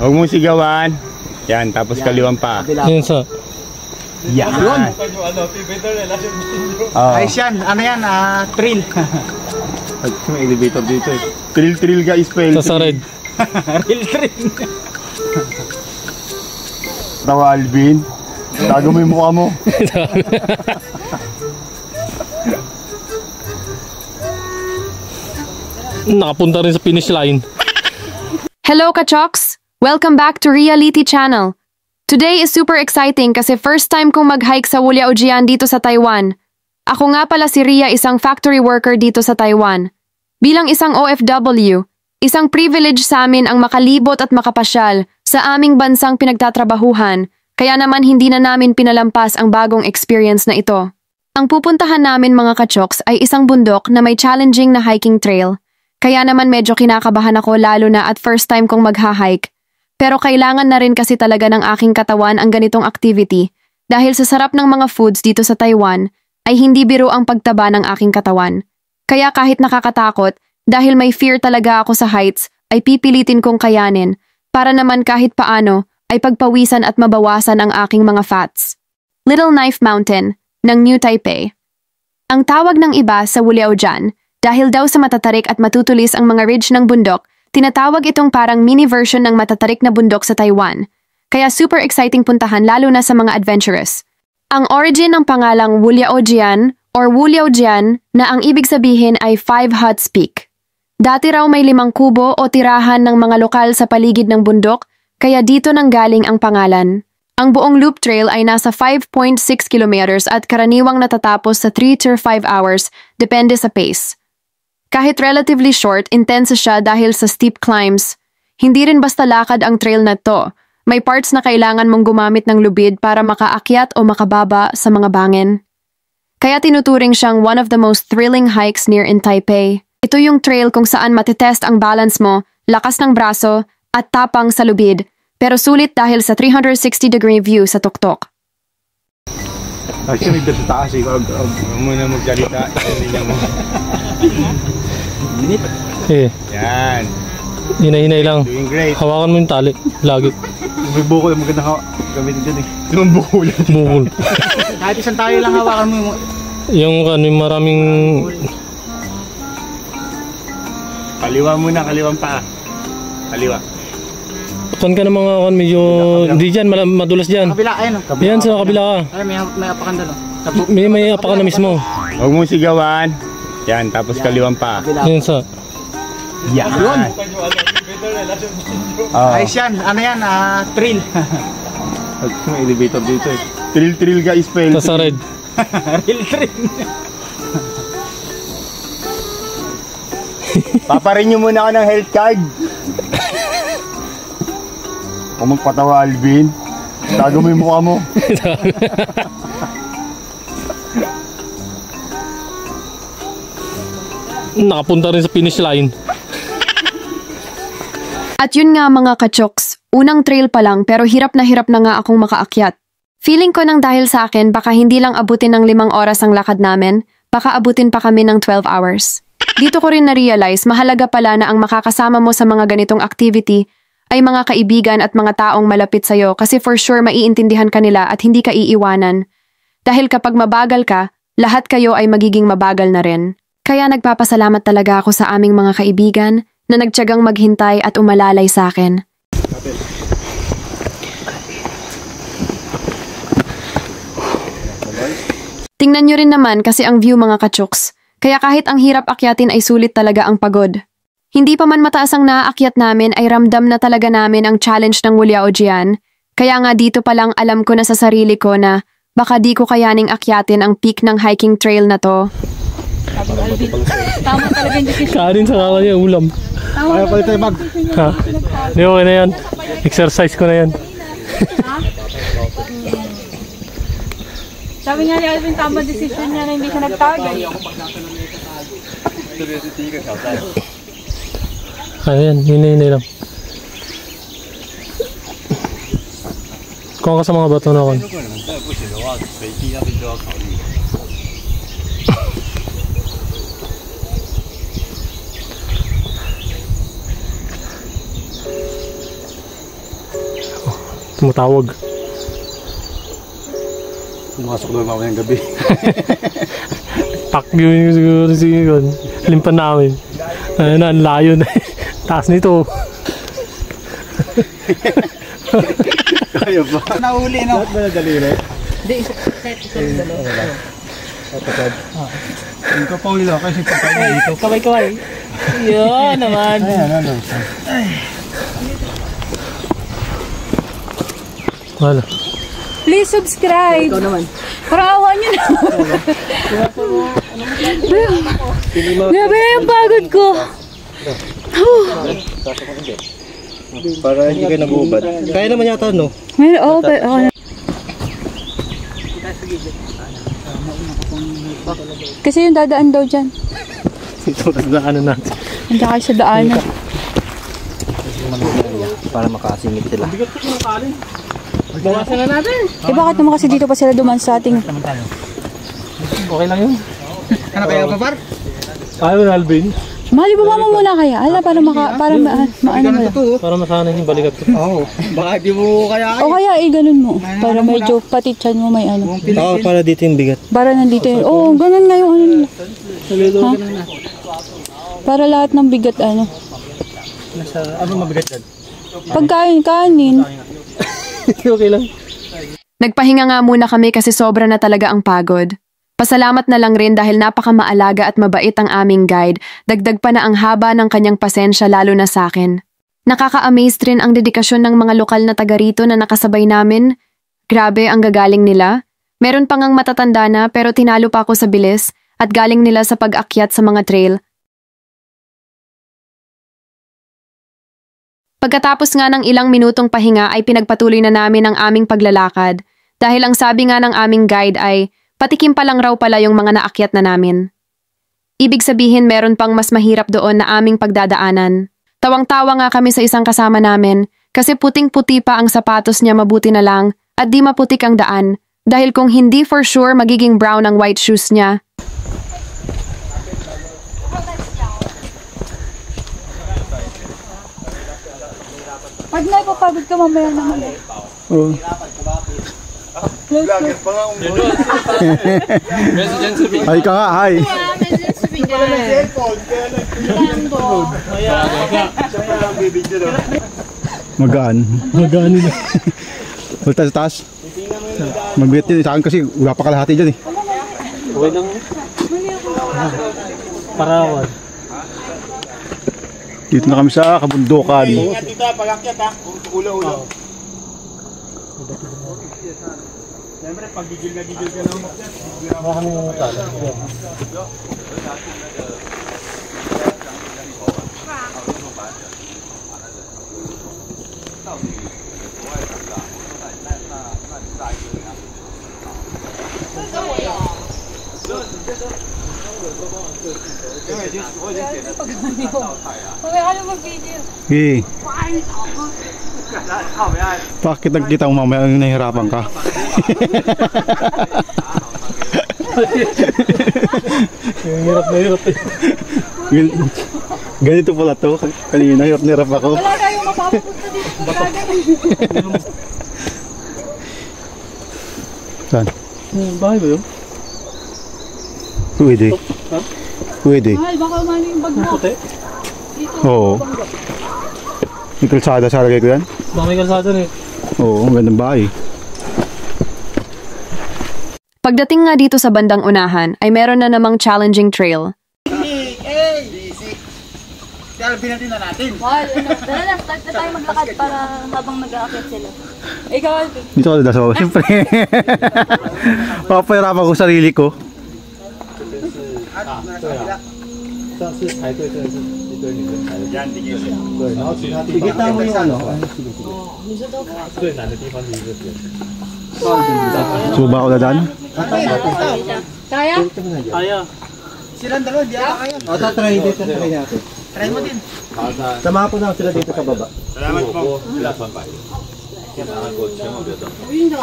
Huwag mong sigawan. Yan, tapos kaliwang pa. Yan sa. Yan. Ayos yan. Ano yan? Trail. May elevator dito eh. Trail guys. Sa red. Real trail. Tawa Alvin. Tago mo yung mukha mo. Nakapunta rin sa finish line. Hello Kachoks! Welcome back to Reality Channel. Today is super exciting kasi first time kong mag-hike sa Wuliaojian dito sa Taiwan. Ako nga pala si Ria, isang factory worker dito sa Taiwan. Bilang isang OFW, isang privilege sa amin ang makalibot at makapasyal sa aming bansang pinagtatrabahuhan, kaya naman hindi na namin pinalampas ang bagong experience na ito. Ang pupuntahan namin mga Kachoks ay isang bundok na may challenging na hiking trail. Kaya naman medyo kinakabahan ako lalo na at first time kong magha-hike. Pero kailangan na rin kasi talaga ng aking katawan ang ganitong activity dahil sa sarap ng mga foods dito sa Taiwan ay hindi biro ang pagtaba ng aking katawan. Kaya kahit nakakatakot, dahil may fear talaga ako sa heights, ay pipilitin kong kayanin para naman kahit paano ay pagpawisan at mabawasan ang aking mga fats. Little Knife Mountain ng New Taipei. Ang tawag ng iba sa Wuliaojian, dahil daw sa matatarik at matutulis ang mga ridge ng bundok, tinatawag itong parang mini version ng matatarik na bundok sa Taiwan. Kaya super exciting puntahan lalo na sa mga adventurous. Ang origin ng pangalang Wuliaojian or Wuliaojian na ang ibig sabihin ay 5 Huts Peak. Dati raw may 5 kubo o tirahan ng mga lokal sa paligid ng bundok, kaya dito nanggaling ang pangalan. Ang buong loop trail ay nasa 5.6 kilometers at karaniwang natatapos sa 3 to 5 hours, depende sa pace. Kahit relatively short, intense siya dahil sa steep climbs. Hindi rin basta lakad ang trail na to. May parts na kailangan mong gumamit ng lubid para makaakyat o makababa sa mga bangin. Kaya tinuturing siyang one of the most thrilling hikes near in Taipei. Ito yung trail kung saan matitest ang balance mo, lakas ng braso, at tapang sa lubid. Pero sulit dahil sa 360-degree view sa tuktok. Actually, dito sa taas eh. Huwag muna magsalita. Mo. Minit. Eh. Yan. Hinay-hinay lang. Doing great. Hawakan mo yung tali. Lagi. May bukol. Magandang gamitin dyan eh. Yung bukol. Bukol. Kahit isang tayo lang hawakan mo yung maraming... Kaliwa muna. Kaliwang paa. Kaliwa. Kan ka ng mga medyo... Hindi dyan. Madulas dyan. Kabila. Ayun. Yan sa kabila ka. Ay, may apakan doon. May apakan na mismo. Huwag mong sigawan. Yan, tapos kaliwang pa. Yan sa. Yan. Ayos yan. Ano yan? Trail. May elevator dito eh. Trail guys. Sa red. Real trail. Paparin nyo muna ako ng health card. Kung magpatawa Alvin, tago mo yung mukha mo. Nakapunta rin sa finish line. At yun nga mga Kachoks, unang trail pa lang pero hirap na nga akong makaakyat. Feeling ko nang dahil sa akin baka hindi lang abutin ng 5 oras ang lakad namin, baka abutin pa kami ng 12 hours. Dito ko rin na-realize mahalaga pala na ang makakasama mo sa mga ganitong activity ay mga kaibigan at mga taong malapit sa'yo kasi for sure maiintindihan ka nila at hindi ka iiwanan. Dahil kapag mabagal ka, lahat kayo ay magiging mabagal na rin. Kaya nagpapasalamat talaga ako sa aming mga kaibigan na nagtiyagang maghintay at umalalay sa akin. Tingnan nyo rin naman kasi ang view mga Kachoks. Kaya kahit ang hirap akyatin ay sulit talaga ang pagod. Hindi pa man mataas ang naaakyat namin ay ramdam na talaga namin ang challenge ng Wuliaojian. Kaya nga dito pa lang alam ko na sa sarili ko na baka di ko kayaning akyatin ang peak ng hiking trail na to. Tama talaga yung decision. Kanin sa kakan niya, ulam. Ayaw pala tayo mag. Ha? Di okay na yan. Exercise ko na yan. Sabi nga ni Alvin, tama decision niya na hindi siya nagtagay. Ayan, hinay-hinay lang. Kuha ka sa mga bato na ako. Tumutawag. Pumasok daw mamayang gabi. Takyo yung siguro yun. Limpan namin. Ayun na, ang layo na. Taas nito. Kaya ba? Nahuli, no? Lahat ba nadali na? Hindi, isa dalawa. Yung kapawin lang kasi papay dito. Kaway-kaway. Yun naman. Ayan, ano? Wala. Please subscribe. Ikaw naman. Parawa nyo na. Grabe yung pagod ko. Para hindi kayo nag-uubad. Kaya naman yata, no? Meron, oo, pero kasi yung dadaan daw dyan. Ito na ano natin. Hindi kayo sa daanan. Para makasingit sila. Bawasan na natin. Eh bakit naman kasi dito pa sila duman sa ating... Okay lang yun. Ano kaya pa, par? Ayaw na, Alvin. Mahali ba mo muna kaya? Ala, para maano mo lang. Para masanay yung balikat ko. Oo. Baka di mo kaya O kaya ganun mo. Para medyo pati chan mo may ano. Oo, para dito yung bigat. Para nandito yun. Oo, ganun nga yung ano nila. Ha? Para lahat ng bigat ano. Ano mabigat yan? Pagkain, kanin. Okay lang. Nagpahinga nga muna kami kasi sobra na talaga ang pagod. Pasalamat na lang rin dahil napakamaalaga at mabait ang aming guide, dagdag pa na ang haba ng kanyang pasensya lalo na sa akin. Nakaka-amaze rin ang dedikasyon ng mga lokal na taga rito na nakasabay namin. Grabe ang gagaling nila. Meron pang ang matatanda na pero tinalo pa ako sa bilis at galing nila sa pag-akyat sa mga trail. Pagkatapos nga ng ilang minutong pahinga ay pinagpatuloy na namin ang aming paglalakad dahil ang sabi nga ng aming guide ay patikim pa lang raw pala yung mga naakyat na namin. Ibig sabihin meron pang mas mahirap doon na aming pagdadaanan. Tawang-tawa nga kami sa isang kasama namin kasi puting-puti pa ang sapatos niya mabuti na lang at di maputik ang daan dahil kung hindi for sure magiging brown ang white shoes niya. Pag napapagod ka mamaya naman. Oo. Hi ka nga, hi. Magaan. Magaan nila. Hulta sa taas. Magbigat yun sa akin kasi wala pa kalahati dyan eh. Okay lang. Parawan. Dito na kami sa kabundukan. Ingat dito, pag-akyat ha. Ulo-ulo. Siyempre, pag gigil ka na umakyat. Baka kami yung tala. Okay, ano mag-video? Okay. Bakit nagkita mo mamaya yung nahihirapan ka? Hirap na hirap eh. Ganito pala to. Kanina hirap na hirap ako. Wala tayong mapapunta dito. Saan? Bahay ba yun? Pwede. Pwede. Mahal, baka umano yung bag mo. Puti? Oo. May kalsada sa lagay ko yan? Baka may kalsada na eh. Oo, ang gandang bahay. Pagdating nga dito sa bandang unahan ay meron na namang challenging trail. Easy. Kaya binatin na natin. Mahal, tara na, start na tayo maglakad para habang nag-aakyat sila. Ikaw, Alvin. Dito ka na sa baba. Siyempre. Papahirapan ko sarili ko. Igita mo yung ano. Suba ako na dan? Kaya? Kaya. Silang dalawa, di ako kayo. O, tatry dito. Tatry natin. Try mo din. Sama ko na sila dito sa baba. Salamat po.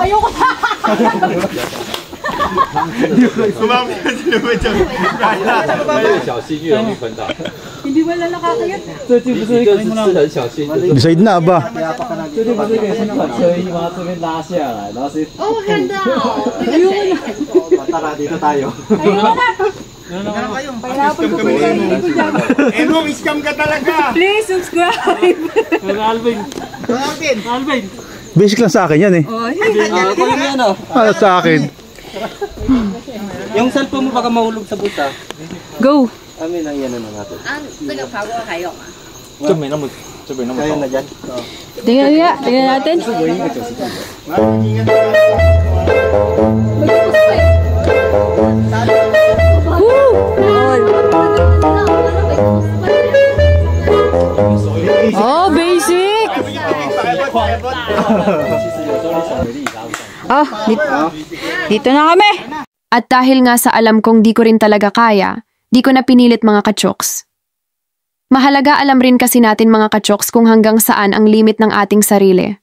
Ayoko na! Sumama ka sila ba dyan? Hindi wala nakakayat. Decide na ba? Oh, handa! Ayoko na. Tara, dito tayo. Ayoko na. Pahirapan ko po yung hindi ko dyan. Emong, scam ka talaga! Please subscribe. Alvin! Basic lang sa akin yan eh. Oh, Ano sa akin? Yung cellphone mo baka mahulog sa buta. go. Amin ang yan na natin. 这个爬过还有吗？ Kaya na dyan. Tingnan nga, tingnan natin. Oh, basic! Oh, dito na kami. At dahil nga sa alam kong di ko rin talaga kaya, di ko na pinilit mga kachoks. Mahalaga alam rin kasi natin mga kachoks kung hanggang saan ang limit ng ating sarili.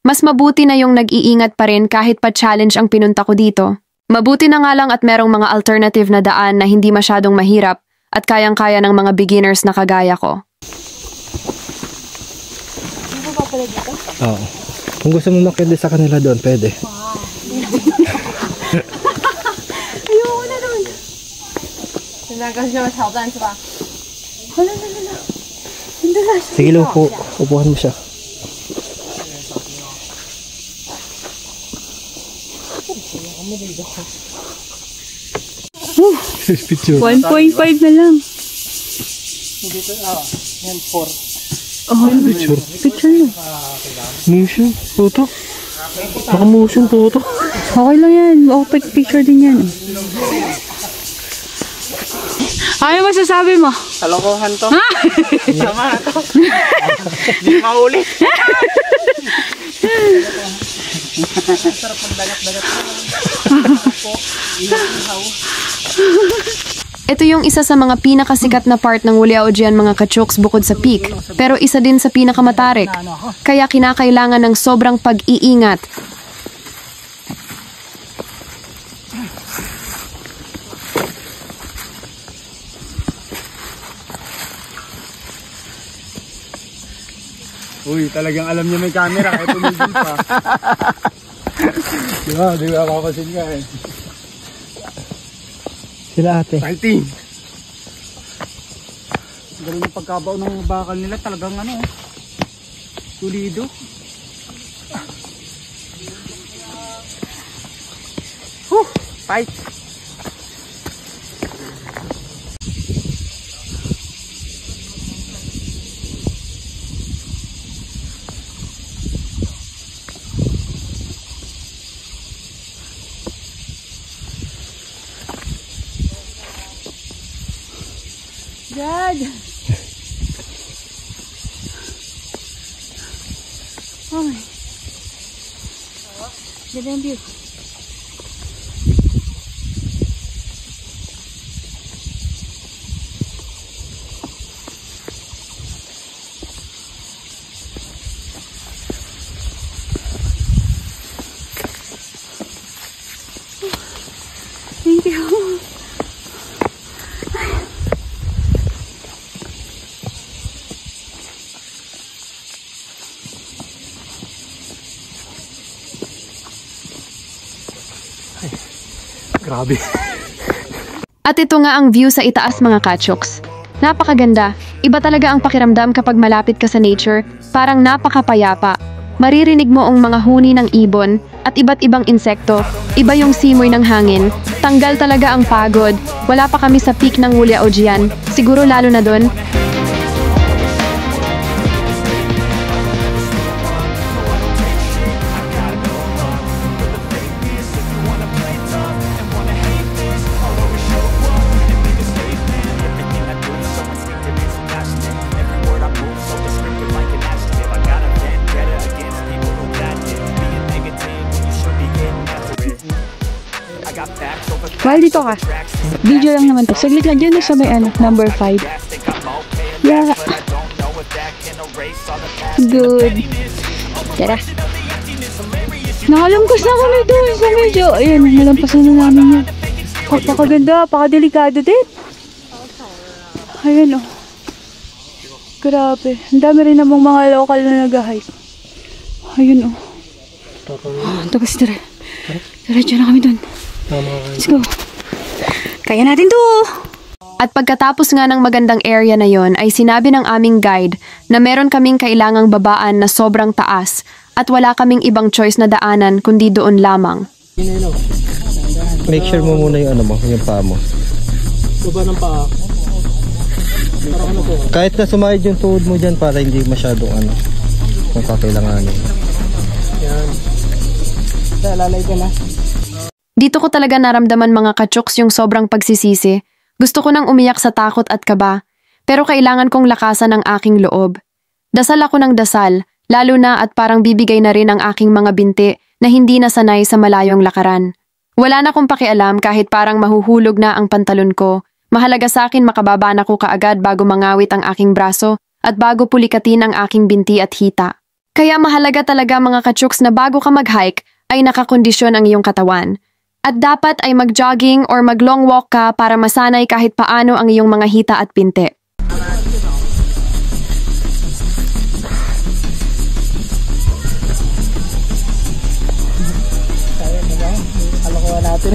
Mas mabuti na yung nag-iingat pa rin kahit pa challenge ang pinunta ko dito. Mabuti na nga lang at merong mga alternative na daan na hindi masyadong mahirap at kayang-kaya ng mga beginners na kagaya ko. Oo. Kung gusto mo makili sa kanila doon, pwede. Ayoko na nun. 现在更需要挑战是吧？ Hala, hala. Hindi na. Sige, upo. Upuhan mo siya. Picture. 1.5 na lang. Oh, Picture. picture na. Motion. Photo. Baka motion photo. Okay lang yan. Okay, picture din yan. Ano masasabi mo? Kalokohan to. Sama na to. Hindi mahuli. Ito yung isa sa mga pinakasikat na part ng Wuliaojian mga kachoks bukod sa peak, pero isa din sa pinakamatarik. Kaya kinakailangan ng sobrang pag-iingat. Uy, talagang alam niya may camera kahit tumigil pa. Di ba mapapasin ka eh. Sila ate. Fighting! Galing yung pagkabaw ng bakal nila, talagang ano, tulido. Fight! Dad! Oh my. Ganda yung view. Thank you. Grabe. At ito nga ang view sa itaas mga kachoks. Napakaganda. Iba talaga ang pakiramdam kapag malapit ka sa nature, parang napakapayapa. Maririnig mo ang mga huni ng ibon at iba't ibang insekto. Iba yung simoy ng hangin. Tanggal talaga ang pagod. Wala pa kami sa peak ng Wuliaojian. Siguro lalo na doon. While dito ka, video lang naman to. Saglit lang dyan sa may number 5. Yeah. Good. Tara. Nakalampas na kami doon sa medyo. Ayan, nalampasan na namin yan. Pakaganda, pakadelikado din. Ayan o. Grabe. Ang dami rin namang mga local na nag-hike. Ayun oh. Tapos tara. Diretso na kami dun. Let's go. Kaya natin to! At pagkatapos nga ng magandang area na yon ay sinabi ng aming guide na meron kaming kailangang babaan na sobrang taas at wala kaming ibang choice na daanan kundi doon lamang. Make sure mo muna yung yung paa mo. Baba ng paa. Kahit na sumayad yung tuhod mo dyan para hindi masyadong makakailanganin. Yan. Lalay ka na. Dito ko talaga naramdaman mga kachoks yung sobrang pagsisisi. Gusto ko nang umiyak sa takot at kaba, pero kailangan kong lakasan ang aking loob. Dasal ako ng dasal, lalo na at parang bibigay na rin ang aking mga binti na hindi nasanay sa malayong lakaran. Wala na akong pakialam kahit parang mahuhulog na ang pantalon ko. Mahalaga sa akin makababa na ko kaagad bago mangawit ang aking braso at bago pulikatin ang aking binti at hita. Kaya mahalaga talaga mga kachuks na bago ka mag-hike ay nakakondisyon ang iyong katawan. At dapat ay mag-jogging or mag-long walk ka para masanay kahit paano ang iyong mga hita at binti. Alakuha natin.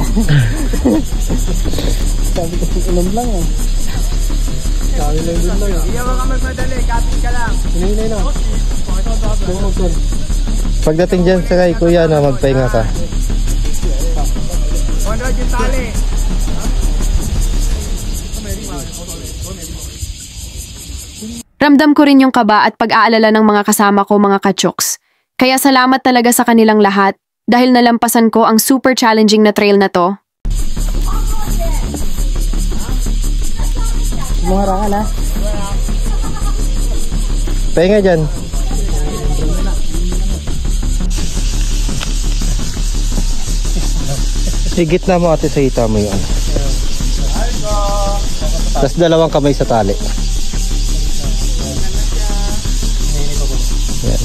Sabi kasi ulam lang eh. Sabi lang din lang. Hindi ka magmadali, kapit ka lang. Hinay na. Pagdating dyan sa kay kuya na magpahinga ka. Ramdam ko rin yung kaba at pag-aalala ng mga kasama ko mga kachoks. Kaya salamat talaga sa kanilang lahat dahil nalampasan ko ang super challenging na trail na to. Mga rangal ha? Pahinga dyan. Higit na mo ate sa hita mo yun. Tapos dalawang kamay sa tali. Yan.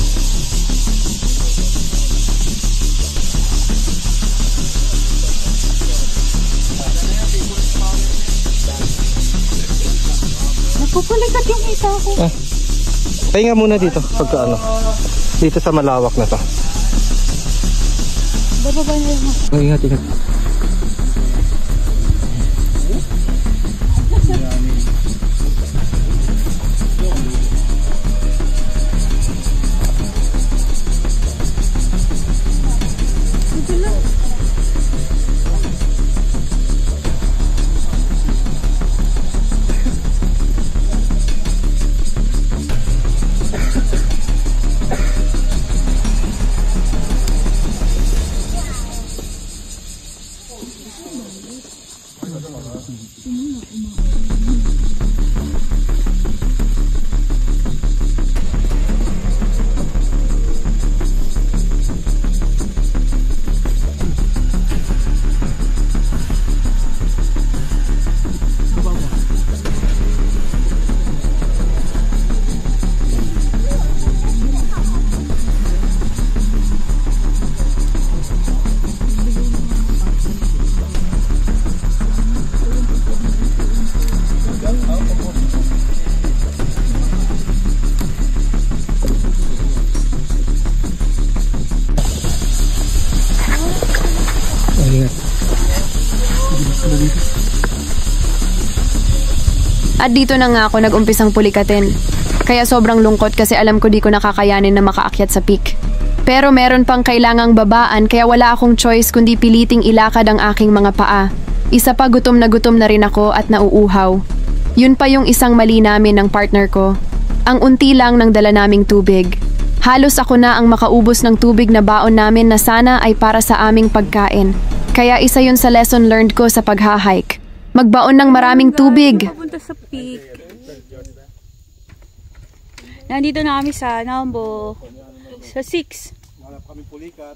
Napupulikat yung hita ko. Pahinga muna dito pagka dito sa malawak na to. Bababa na yun. Ingat, ingat. At dito na nga ako nag-umpisang pulikatin. Kaya sobrang lungkot kasi alam ko di ko nakakayanin na makaakyat sa peak. Pero meron pang kailangang babaan kaya wala akong choice kundi piliting ilakad ang aking mga paa. Isa pa gutom na rin ako at nauuhaw. Yun pa yung isang mali namin ng partner ko. Ang unti lang ng dala naming tubig. Halos ako na ang makaubos ng tubig na baon namin na sana ay para sa aming pagkain. Kaya isa yun sa lesson learned ko sa pagha-hike. Magbaon ng maraming tubig. Papunta sa peak. Nandito na kami sa Nambo. Sa 6. Wala pa kami pulikat.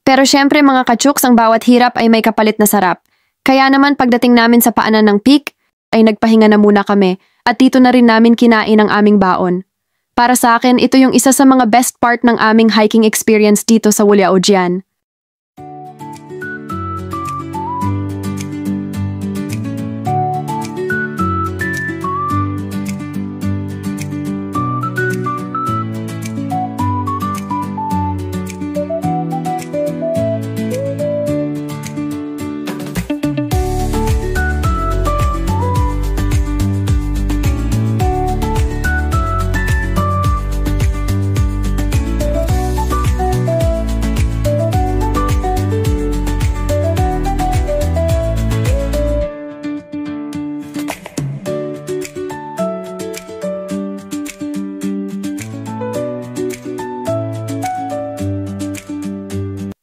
Pero syempre mga kachuks, ang bawat hirap ay may kapalit na sarap. Kaya naman pagdating namin sa paanan ng peak, ay nagpahinga na muna kami at dito na rin namin kinain ang aming baon. Para sa akin, ito yung isa sa mga best part ng aming hiking experience dito sa Wulyaojian.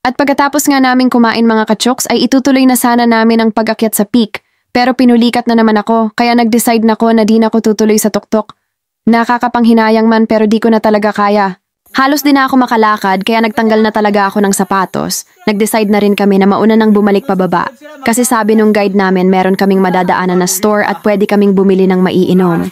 At pagkatapos nga namin kumain mga kachoks ay itutuloy na sana namin ang pag-akyat sa peak. Pero pinulikat na naman ako, kaya nag-decide na ko na di na ako tutuloy sa tuktok. Nakakapanghinayang man pero di ko na talaga kaya. Halos di na ako makalakad kaya nagtanggal na talaga ako ng sapatos. Nag-decide na rin kami na mauna nang bumalik pababa. Kasi sabi nung guide namin meron kaming madadaanan na store at pwede kaming bumili ng maiinom.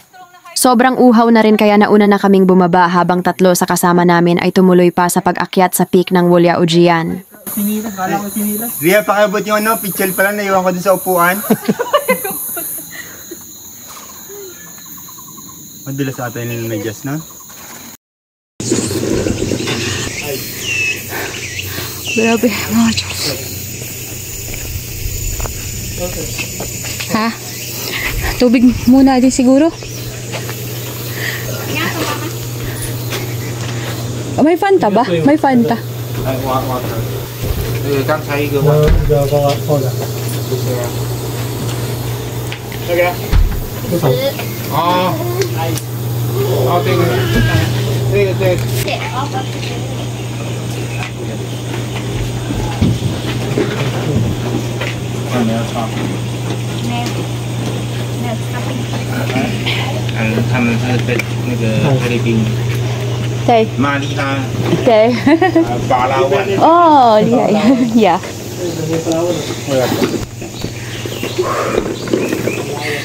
Sobrang uhaw na rin kaya nauna na kaming bumaba habang tatlo sa kasama namin ay tumuloy pa sa pag-akyat sa peak ng Wolya Ujian. Sinilas, kala ko sinilas. Ria, pakiabot yung ano, pichel pala, naiwan ko dun sa upuan. Madulas ata yun yung medyas, no? Grabe, mga Diyos. Ha? Tubig muna din siguro? Oh, may Fanta ba? May Fanta. Okay. Marina. Okay. Palawan. Oh, yeah.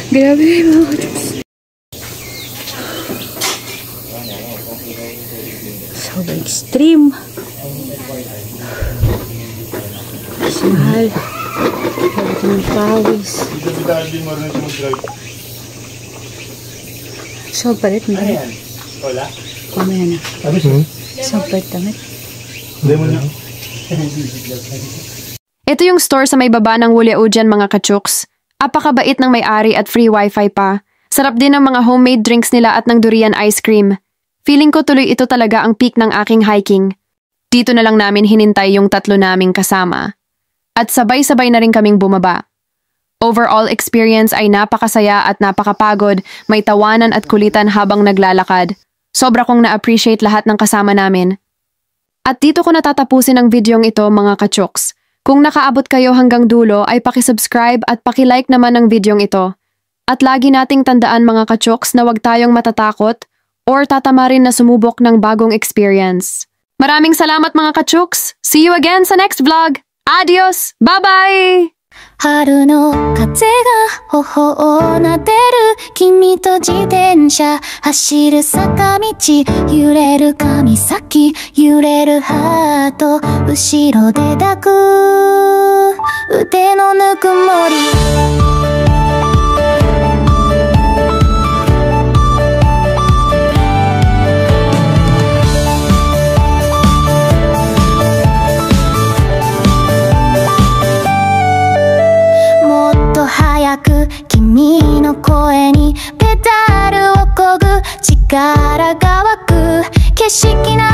Grabe mga Diyos. So extreme. Mas mahal. Ang pawis. So palit mo. Wala? Mamaya na. So palit damit. Ito yung store sa may baba ng Wolya Ujian mga kachuks. Apakabait ng may-ari at free wifi pa. Sarap din ng mga homemade drinks nila at ng durian ice cream. Feeling ko tuloy ito talaga ang peak ng aking hiking. Dito na lang namin hinintay yung tatlo naming kasama. At sabay-sabay na rin kaming bumaba. Overall experience ay napakasaya at napakapagod, may tawanan at kulitan habang naglalakad. Sobra kong na-appreciate lahat ng kasama namin. At dito ko natatapusin ang videong ito mga kachuks. Kung nakaabot kayo hanggang dulo ay pakisubscribe at pakilike naman ang videong ito. At lagi nating tandaan mga kachuks na huwag tayong matatakot or tatamarin na sumubok ng bagong experience. Maraming salamat mga kachuks! See you again sa next vlog! Adios! Bye-bye! 春の風が頬をなでる君と自転車走る坂道揺れる髪先揺れるハート後ろで抱く腕のぬくもり早く君の声にペダルをこぐ力が湧く景色な